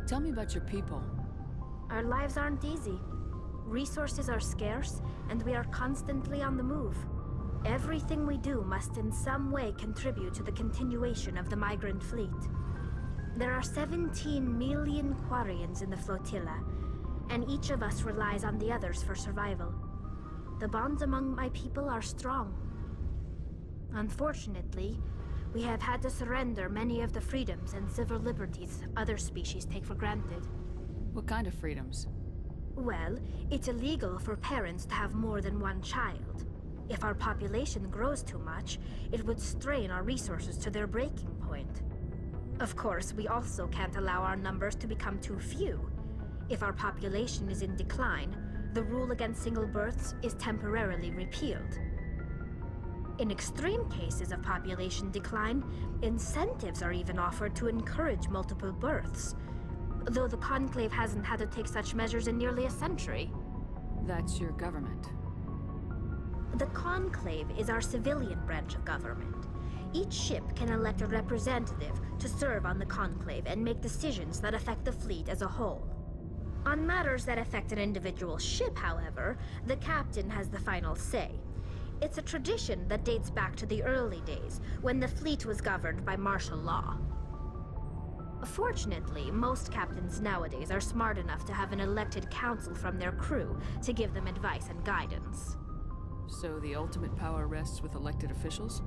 Tell me about your people. Our lives aren't easy. Resources are scarce, and we are constantly on the move. Everything we do must in some way contribute to the continuation of the migrant fleet. There are 17 million Quarians in the flotilla, and each of us relies on the others for survival. The bonds among my people are strong. Unfortunately, we have had to surrender many of the freedoms and civil liberties other species take for granted. What kind of freedoms? Well, it's illegal for parents to have more than one child. If our population grows too much, it would strain our resources to their breaking point. Of course, we also can't allow our numbers to become too few. If our population is in decline, the rule against single births is temporarily repealed. In extreme cases of population decline, incentives are even offered to encourage multiple births, though the Conclave hasn't had to take such measures in nearly a century. That's your government. The Conclave is our civilian branch of government. Each ship can elect a representative to serve on the Conclave and make decisions that affect the fleet as a whole. On matters that affect an individual ship, however, the captain has the final say. It's a tradition that dates back to the early days, when the fleet was governed by martial law. Fortunately, most captains nowadays are smart enough to have an elected council from their crew to give them advice and guidance. So the ultimate power rests with elected officials?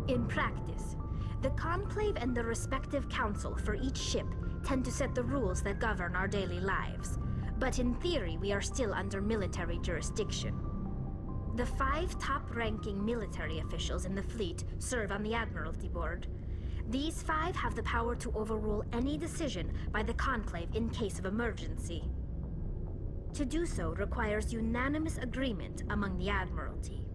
In practice, the Conclave and the respective council for each ship tend to set the rules that govern our daily lives. But in theory, we are still under military jurisdiction. The 5 top-ranking military officials in the fleet serve on the Admiralty Board. These 5 have the power to overrule any decision by the Conclave in case of emergency. To do so requires unanimous agreement among the Admiralty,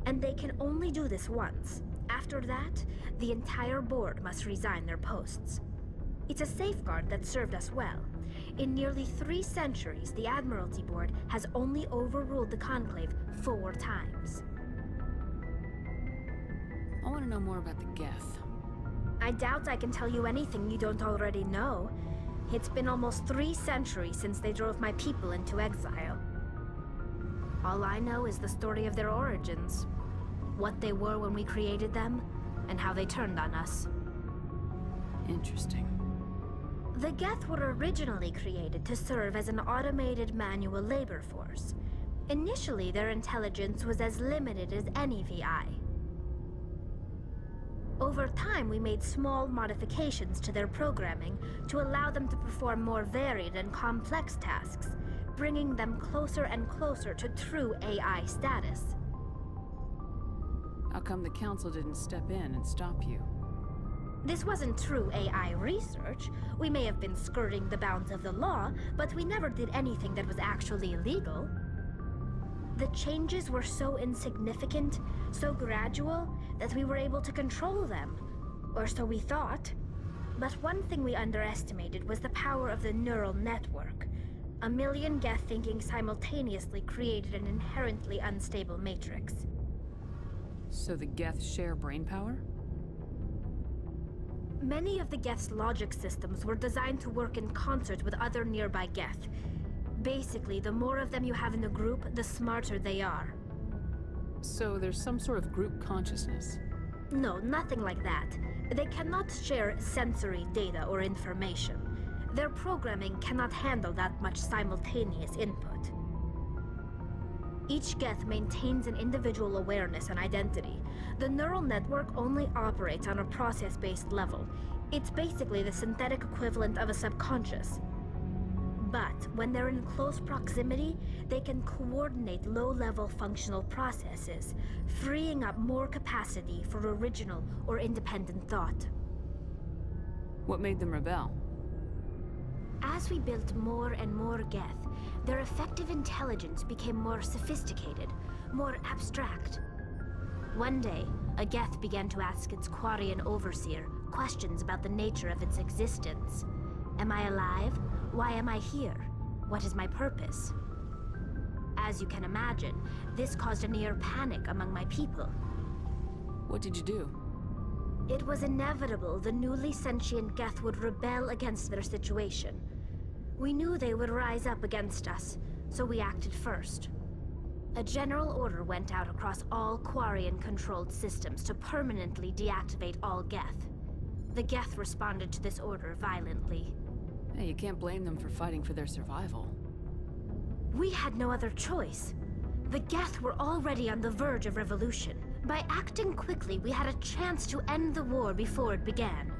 and they can only do this once. After that, the entire board must resign their posts. It's a safeguard that served us well. In nearly 3 centuries, the Admiralty Board has only overruled the Conclave 4 times. I want to know more about the Geth. I doubt I can tell you anything you don't already know. It's been almost 3 centuries since they drove my people into exile. All I know is the story of their origins, what they were when we created them, and how they turned on us. Interesting. The Geth were originally created to serve as an automated manual labor force. Initially, their intelligence was as limited as any VI. Over time, we made small modifications to their programming to allow them to perform more varied and complex tasks, bringing them closer and closer to true AI status. How come the Council didn't step in and stop you? This wasn't true AI research. We may have been skirting the bounds of the law, but we never did anything that was actually illegal. The changes were so insignificant, so gradual, that we were able to control them. Or so we thought. But one thing we underestimated was the power of the neural network. A million Geth thinking simultaneously created an inherently unstable matrix. So the Geth share brainpower? Many of the Geth's logic systems were designed to work in concert with other nearby Geth. Basically, the more of them you have in a group, the smarter they are. So there's some sort of group consciousness? No, nothing like that. They cannot share sensory data or information. Their programming cannot handle that much simultaneous input. Each Geth maintains an individual awareness and identity. The neural network only operates on a process-based level. It's basically the synthetic equivalent of a subconscious. But when they're in close proximity, they can coordinate low-level functional processes, freeing up more capacity for original or independent thought. What made them rebel? As we built more and more Geth, their effective intelligence became more sophisticated, more abstract. One day, a Geth began to ask its Quarian overseer questions about the nature of its existence. Am I alive? Why am I here? What is my purpose? As you can imagine, this caused a near panic among my people. What did you do? It was inevitable the newly sentient Geth would rebel against their situation. We knew they would rise up against us, so we acted first. A general order went out across all Quarian-controlled systems to permanently deactivate all Geth. The Geth responded to this order violently. Hey, you can't blame them for fighting for their survival. We had no other choice. The Geth were already on the verge of revolution. By acting quickly, we had a chance to end the war before it began.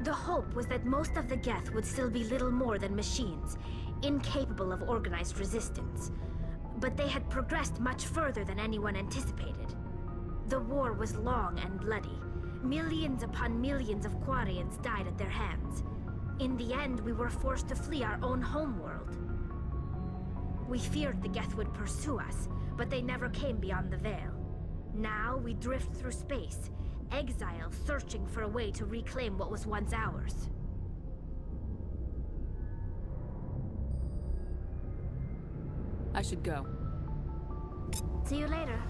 The hope was that most of the Geth would still be little more than machines, incapable of organized resistance. But they had progressed much further than anyone anticipated. The war was long and bloody. Millions upon millions of Quarians died at their hands. In the end, we were forced to flee our own homeworld. We feared the Geth would pursue us, but they never came beyond the Veil. Now we drift through space, exile searching for a way to reclaim what was once ours. I should go. See you later.